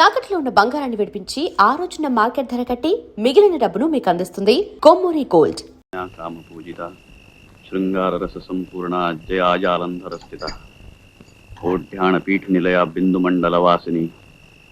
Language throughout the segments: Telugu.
తాకట్లో ఉన్న బంగారాన్ని విడిపించి ఆ రోజున మార్కెట్ ధర కట్టి మిగిలిన డబ్బును మీకు అందిస్తుంది కొమ్మూరి గోల్డ్. కామ పూజిత శృంగార రస సంపూర్ణ జయాజాలంధర స్థిత ఓఢ్యాణ పీఠ నిలయ బిందు మండల వాసిని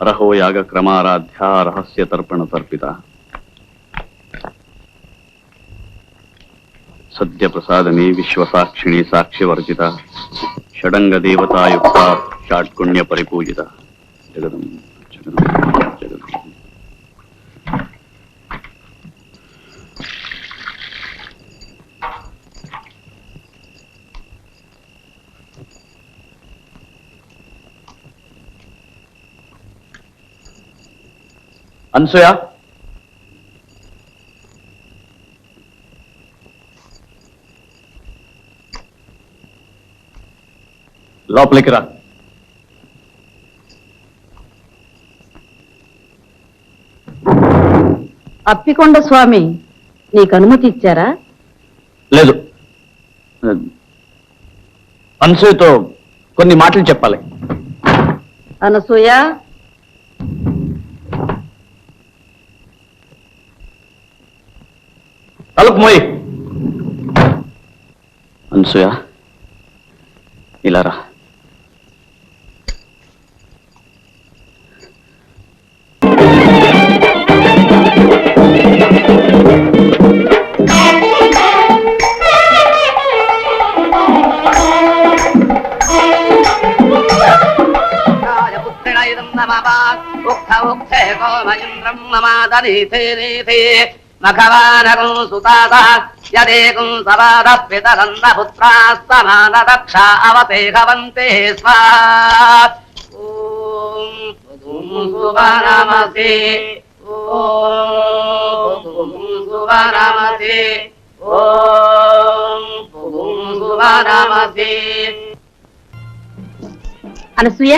అరహో యాగ క్రమారాధ్య రహస్య తర్పణ తర్పిత సద్య ప్రసాదమే విశ్వసాక్షిణి సాక్షివర్జిత షడంగ దేవతాయుక్త షాట్కుణ్య పరిపూజిత జగదం జగదం జగదం. అనసూయ, లోపలికి రా. అప్పికొండ స్వామి నీకు అనుమతి ఇచ్చారా? లేదు, అనసూయతో కొన్ని మాటలు చెప్పాలి. అనసూయ, తలుపు మోయి. అనసూయ, ఇలా రా. మఖవానకం సుతాదా యదేకం సవాద పితరంద పుత్రాస్తమాన దక్షా అవతేఘవంతే స్వాహా. ఓం సువనమతే ఓం సువనమతే ఓం సువనమతే. అనసూయ,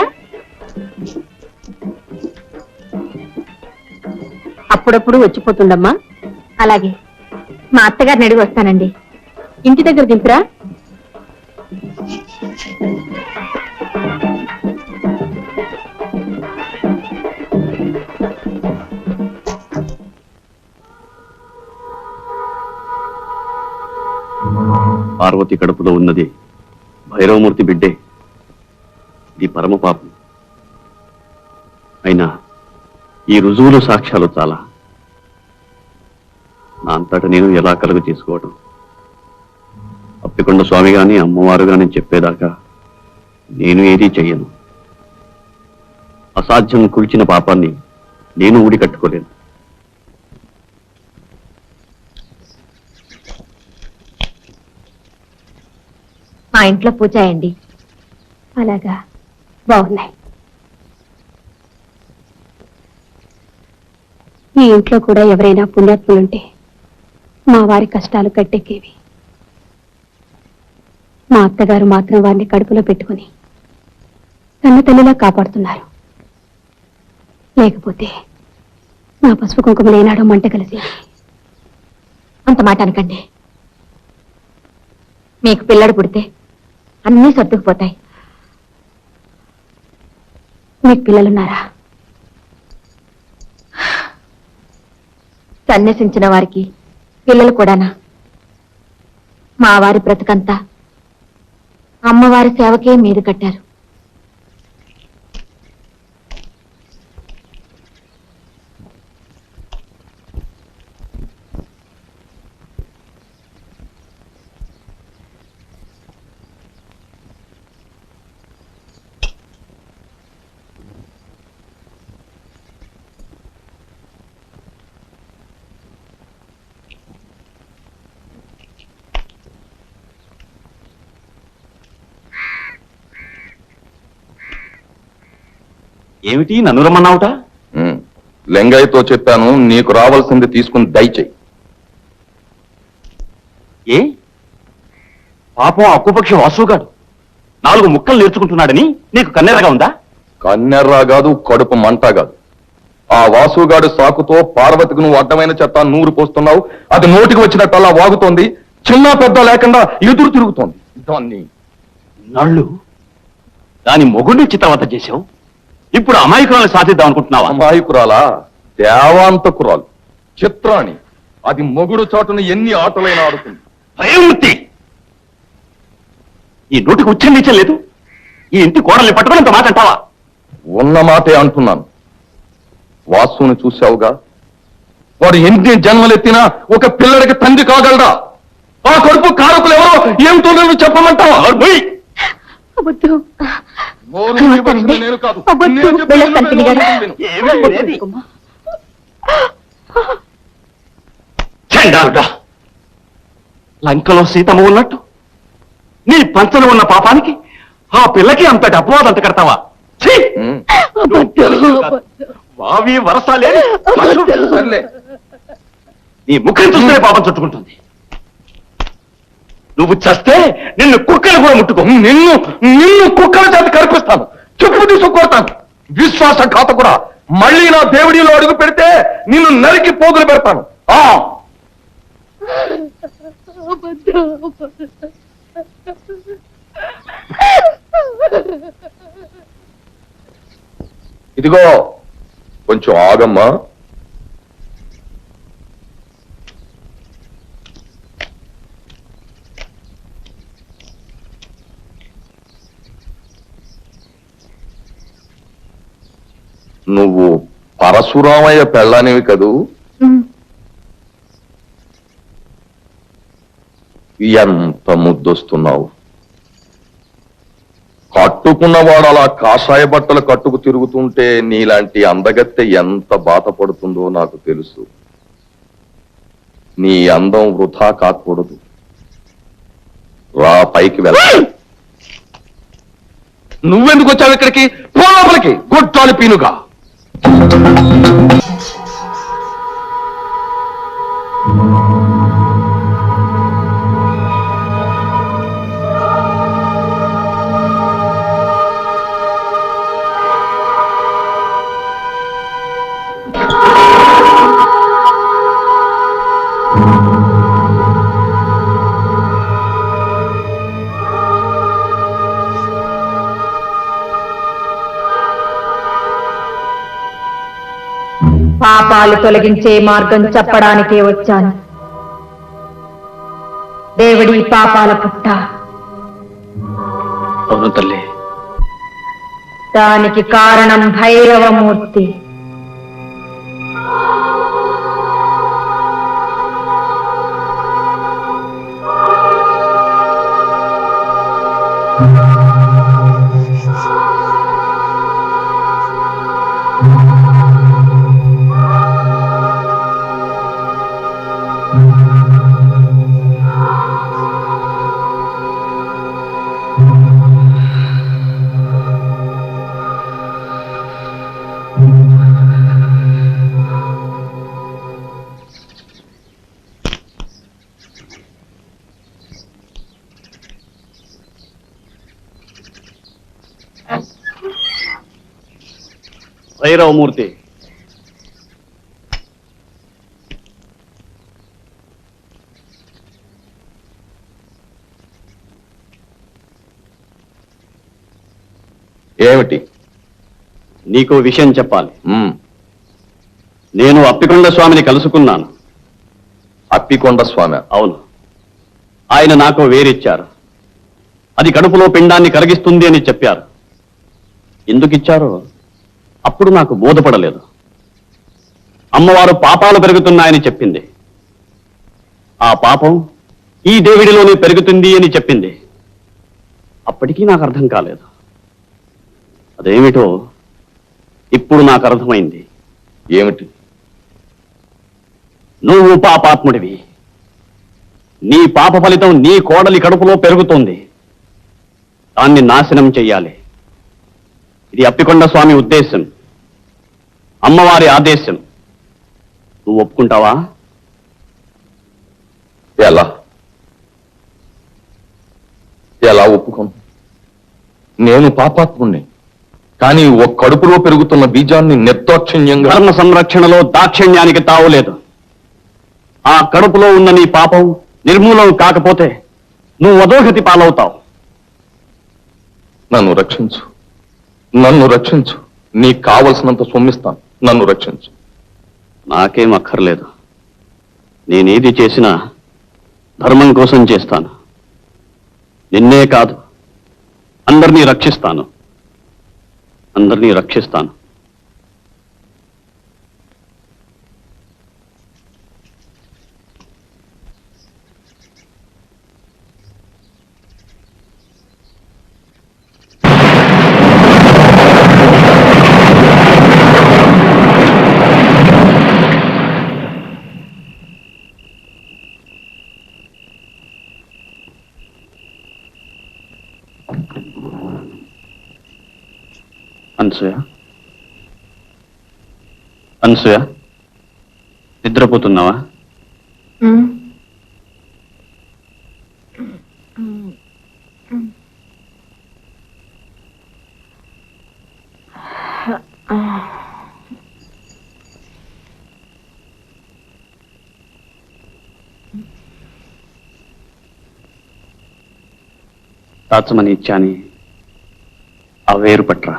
అప్పుడప్పుడు వచ్చిపోతుండమ్మా. అలాగే, మా అత్తగారిని అడిగి వస్తానండి. ఇంటి దగ్గర దింపురా. పార్వతి కడుపులో ఉన్నది భైరవమూర్తి బిడ్డే. ఇది పరమ పాపం. అయినా ఈ రుజువులు సాక్ష్యాలు చాలా. నా అంతటా నేను ఎలా కలుగు చేసుకోవటం? అప్పికొండ స్వామి గాని అమ్మవారు గాని చెప్పేదాకా నేను ఏదీ చెయ్యను. అసాధ్యం కూల్చిన పాపాన్ని నేను ఊడి కట్టుకోలేను. మా ఇంట్లో పూజ అయ్యండి. అలాగా, బాగున్నాయి. ఈ ఇంట్లో కూడా ఎవరైనా పుణ్యాత్ములుంటే మా వారి కష్టాలు కట్టెక్కేవి. మా అత్తగారు మాత్రం వారిని కడుపులో పెట్టుకుని కన్న తల్లిలా కాపాడుతున్నారు. లేకపోతే నా పసుపు కుంకుమలు ఏనాడో మంట కలిసి. అంత మాట అనకండి. మీకు పిల్లడు పుడితే అన్నీ సర్దుకుపోతాయి. మీకు పిల్లలున్నారా? సన్యసించిన వారికి పిల్లలు కూడానా? మా వారి బ్రతుకంతా అమ్మవారి సేవకే మీరు కట్టారు. ఏమిటి, నన్ను రమ్మన్నావుట? లెంగయ్యతో చెప్పాను, నీకు రావాల్సింది తీసుకుని దయచేయి. ఏ పాపం అక్కుపక్ష వాసుగాడు 4 ముక్కలు నేర్చుకుంటున్నాడని నీకు కన్నెరగా ఉందా? కన్నెర్రా కాదు, కడుపు మంట కాదు. ఆ వాసుగాడు సాకుతో పార్వతికి నువ్వు అడ్డమైన చెత్త నూరు పోస్తున్నావు. అది నోటికి వచ్చినట్టల్లా వాగుతోంది. చిన్న పెద్ద లేకుండా ఎదురు తిరుగుతోంది. దాన్ని నళ్ళు దాని మొగుడిని చిత్రవత చేశావు. ఇప్పుడు అమాయకురాలను సాధిద్దాం అనుకుంటున్నావా? అమాయకురాలా? దేవాంతకురాలు, చిత్రాణి. అది మొగుడు చాటున ఎన్ని ఆటలైనా ఆడుతుంది. భయమూర్తి, ఈ నోటికి ఉచ్చరించలేదు లేదు. ఈ ఇంటి కోడల్ని పట్టుకుని ఇంత మాట అంటావా? ఉన్న మాటే అంటున్నాను. వాసుని చూశావుగా, వాడు ఎన్ని జన్మలెత్తినా ఒక పిల్లడికి తండ్రి కాగలడా? ఆ కడుపు కారకులు ఎవరో ఏమిటో నువ్వు చెప్పమంటావా? అబద్ధు. నోరు మూయవలసింది నేను కాదు. అబద్ధు. నేను చెప్పేది వెళ్ళొస్తాను, నువ్వే పిన్ని గారు. విను. ఏమిటి ఇది? చండాలుడా, లంకలో సీతమ్మ ఉన్నట్టు నీ పంచలో ఉన్న పాపానికి ఆ పిల్లకి అంతటి అపవాదం అంత కడతావా? ఛీ! ఉమ్, వావి వరసాలే సర్లే. నీ ముఖం చూస్తే పాపం చుట్టుకుంటుంది. నువ్వు చస్తే నిన్ను కుక్కలు కూడా ముట్టుకో. నిన్ను నిన్ను కుక్కల చేత కనిపిస్తాను, చెప్పు తీసుకొడతాను. విశ్వాసఘాతకుడా, మళ్ళీ నా దేవుడిలో అడుగు పెడితే నిన్ను నరికి పోగులు పెడతాను. ఇదిగో కొంచెం ఆగమ్మా. నువ్వు పరశురామయ్య పెళ్ళానివి కదూ? ఎంత ముద్దొస్తున్నావు. కట్టుకున్నవాడు అలా కాషాయ బట్టలు కట్టుకు తిరుగుతుంటే నీలాంటి అందగత్తె ఎంత బాధపడుతుందో నాకు తెలుసు. నీ అందం వృధా కాకూడదు. రా, పైకి వెళ్ళ. నువ్వెందుకు వచ్చావు ఇక్కడికి? పో లోపలికి, గొట్టాలి పీనుగా. పాపాలు తొలగించే మార్గం చెప్పడానికే వచ్చాను. దేవుడి పాపాల పుట్ట. అవును తల్లి. దానికి కారణం భైరవమూర్తి. భైరవమూర్తి, ఏమిటి? నీకో విషయం చెప్పాలి. ఉమ్, నేను అప్పికొండ స్వామిని కలుసుకున్నాను. అప్పికొండ స్వామి? అవును. ఆయన నాకు వేరిచ్చారు. అది కడుపులో పిండాన్ని కరిగిస్తుంది అని చెప్పారు. ఎందుకు ఇచ్చారో అప్పుడు నాకు బోధపడలేదు. అమ్మవారు పాపాలు పెరుగుతున్నాయని చెప్పింది. ఆ పాపం ఈ దేవుడిలోనే పెరుగుతుంది అని చెప్పింది. అప్పటికీ నాకు అర్థం కాలేదు. అదేమిటో ఇప్పుడు నాకు అర్థమైంది. ఏమిటి? నువ్వు పాపాత్ముడివి. నీ పాప ఫలితం నీ కోడలి కడుపులో పెరుగుతోంది. దాన్ని నాశనం చెయ్యాలి. ఇది అప్పికొండ స్వామి ఉద్దేశం, అమ్మవారి ఆదేశం. నువ్వు ఒప్పుకుంటావా? ఎలా ఎలా ఒప్పుకోను? నేను పాపాత్ముణ్ణి, కానీ ఒక కడుపులో పెరుగుతున్న బీజాన్ని నిర్దాక్షిణ్యంగా. ధర్మ సంరక్షణలో దాక్షిణ్యానికి తావులేదు. ఆ కడుపులో ఉన్న నీ పాపం నిర్మూలం కాకపోతే నువ్వు అధోగతి పాలవుతావు. నన్ను రక్షించు, నన్ను రక్షించు. నీకు కావలసినంత సొమ్మిస్తాను, నన్ను రక్షించు. నాకేం అక్కర్లేదు. నేనేది చేసినా ధర్మం కోసం చేస్తాను. నిన్నే కాదు, అందరినీ రక్షిస్తాను. అందరినీ రక్షిస్తాను. అనసూయ, అనసూయ, నిద్రపోతున్నావా? దాచమని ఇచ్చాని ఆ వేరు పట్రా.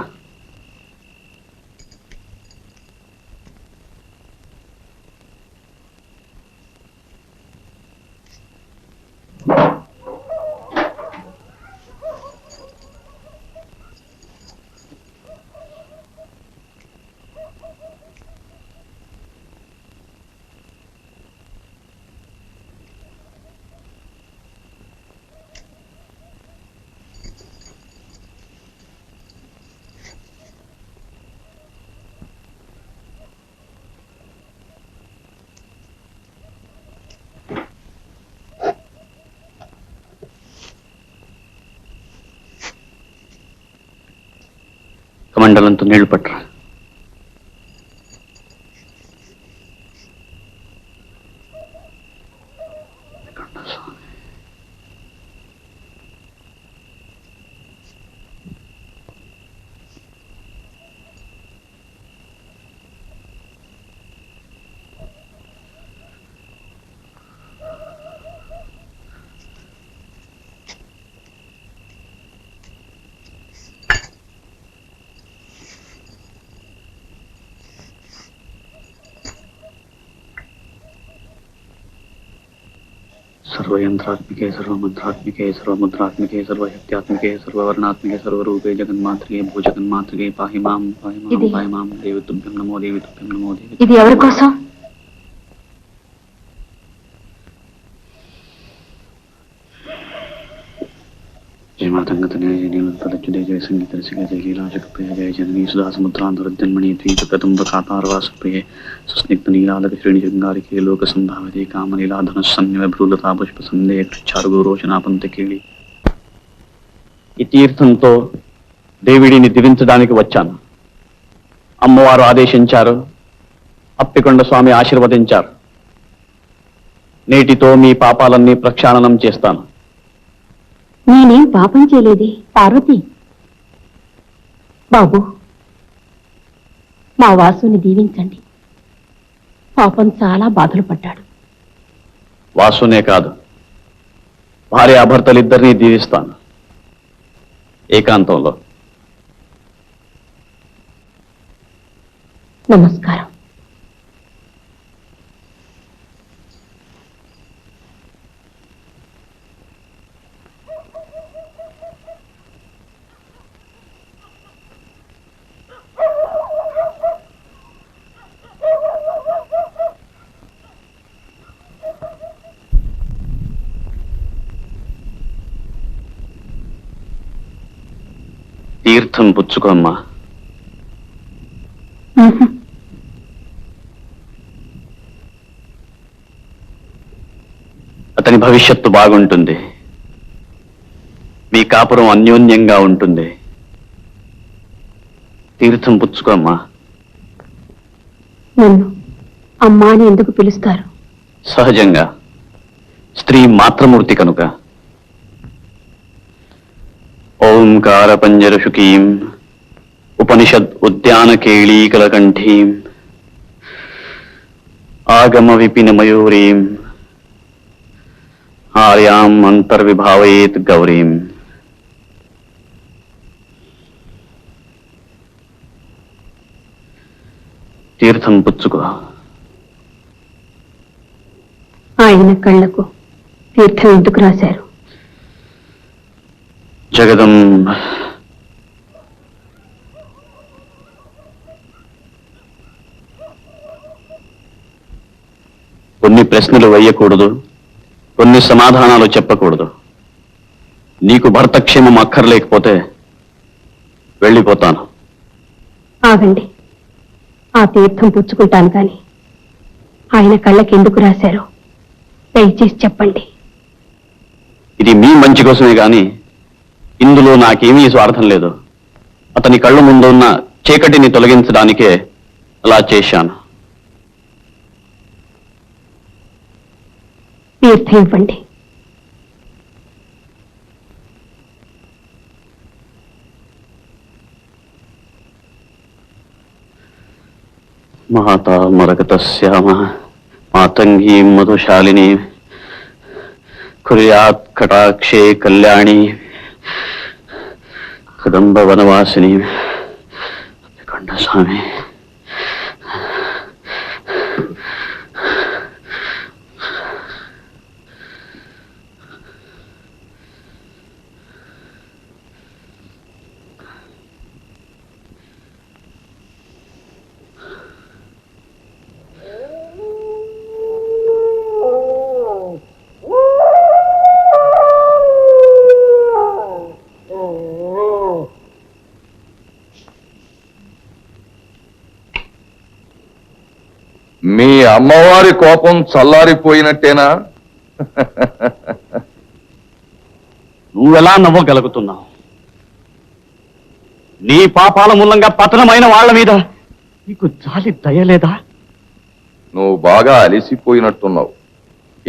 కమండలంతో నీళ్లు పట్టరా. सर्वयंत्रात्मिके सर्वमंत्रात्मिके सर्वमुद्रात्मिके सर्वशक्त्यात्मिके सर्ववर्णात्मिके सर्वरूपे जगन्मात्रिके भूजगन्मात्रिके पाहि मां देवी तुभ्यं नमो देवी तुभ्यं नमो देवी. ఇది ఎవరి కోసం? जय मातंगतने जय नीलतलच्युते जय संगीत रसिके जय लीलाशकप्रिय जय जननी सुधा समुद्रांतरजन्मणि द्वीपकदम्बकातारवासप्रिये सुस्निग्ध नीलालक श्रेणी शृंगारिके लोक संधावते कामनीलाधनुस्सन्निव भ्रूलता पुष्पसंदे चारुगोरोचनापंतकेళి. ఈ తీర్థంతో దేవిడిని దివించడానికి వచ్చాను. అమ్మవారు ఆదేశించారు, అప్పికొండ స్వామి ఆశీర్వదించారు. నేటితో మీ పాపాలన్నీ ప్రక్షాళనం చేస్తాను. నేనేం పాపం చేయలేదే పార్వతి. బాబు, మా వాసుని దీవించండి. పాపం చాలా బాధలు పడ్డాడు. వాసునే కాదు, భార్యాభర్తలిద్దరినీ దీవిస్తాను ఏకాంతంలో. నమస్కారం. తీర్థం పుచ్చుకోమ్మా. అతని భవిష్యత్తు బాగుంటుంది. మీ కాపురం అన్యోన్యంగా ఉంటుంది. తీర్థం పుచ్చుకోమ్మా. నన్ను అమ్మా అని ఎందుకు పిలుస్తారు? సహజంగా, స్త్రీ మాతృమూర్తి కనుక. ఓంకార పంజరశుకీం ఉపనిషద్ ఉద్యాన కేళీకలకంఠీం ఆగమ విపిన మయూరీం ఆర్యాం అంతర్విభావయేత్ గౌరీం. తీర్థం పుచ్చుకో. ఆయన కళ్ళకు తీర్థం ఎందుకు రాశారు? జగదంబ కొన్ని ప్రశ్నలు వేయకూడదు, కొన్ని సమాధానాలు చెప్పకూడదు. నీకు భర్త క్షేమం అక్కర్లేకపోతే వెళ్ళిపోతాను. ఆగండి, ఆ తీర్థం పుచ్చుకుంటాను కానీ ఆయన కళ్ళకి ఎందుకు రాశారో దయచేసి చెప్పండి. ఇది మీ మంచి కోసమే గాని ఇందులో నాకేమీ స్వార్థం లేదు. అతని కళ్ళ ముందు ఉన్న చీకటిని తొలగించడానికే అలా చేశాను. తీర్థం ఇవ్వండి. మాతా మరకతశ్యామ మాతంగీ మధుశాలిని కుర్యాత్ కటాక్షే కళ్యాణి కదంబ వనవాసిని కంఠస్వామి. మీ అమ్మవారి కోపం చల్లారిపోయినట్టేనా? నువ్వెలా నవ్వగలుగుతున్నావు? నీ పాపాల మూలంగా పతనమైన వాళ్ళ మీద నీకు జాలి దయలేదా? నువ్వు బాగా అలసిపోయినట్టున్నావు.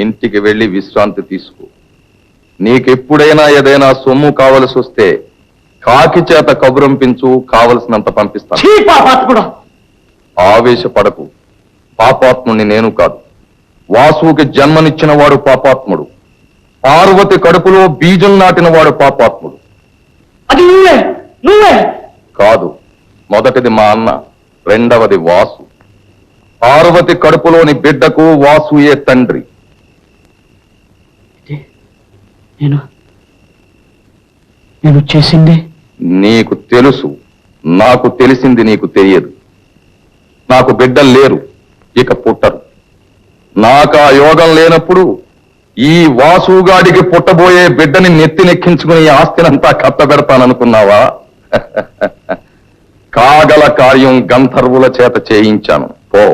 ఇంటికి వెళ్ళి విశ్రాంతి తీసుకో. నీకెప్పుడైనా ఏదైనా సొమ్ము కావలసి వస్తే కాకి చేత కబురంపించు, కావలసినంత పంపిస్తాను. ఆవేశపడకు. పాపాత్ముని నేను కాదు. వాసుకి జన్మనిచ్చిన వాడు పాపాత్ముడు. పార్వతి కడుపులో బీజం నాటిన వాడు పాపాత్ముడు. అది నువ్వే కాదు. మొదటిది మా అన్న, రెండవది వాసు. పార్వతి కడుపులోని బిడ్డకు వాసుయే తండ్రి. నేను చేసింది నీకు తెలుసు, నాకు తెలిసింది నీకు తెలియదు. నాకు బిడ్డలు లేరు, ఇక పుట్టరు. నాకు ఆ యోగం లేనప్పుడు ఈ వాసుగాడికి పుట్టబోయే బిడ్డని నెత్తినెక్కించుకుని ఈ ఆస్తినంతా కట్టబెడతాననుకున్నావా? కాగల కార్యం గంధర్వుల చేత చేయించాను. పో.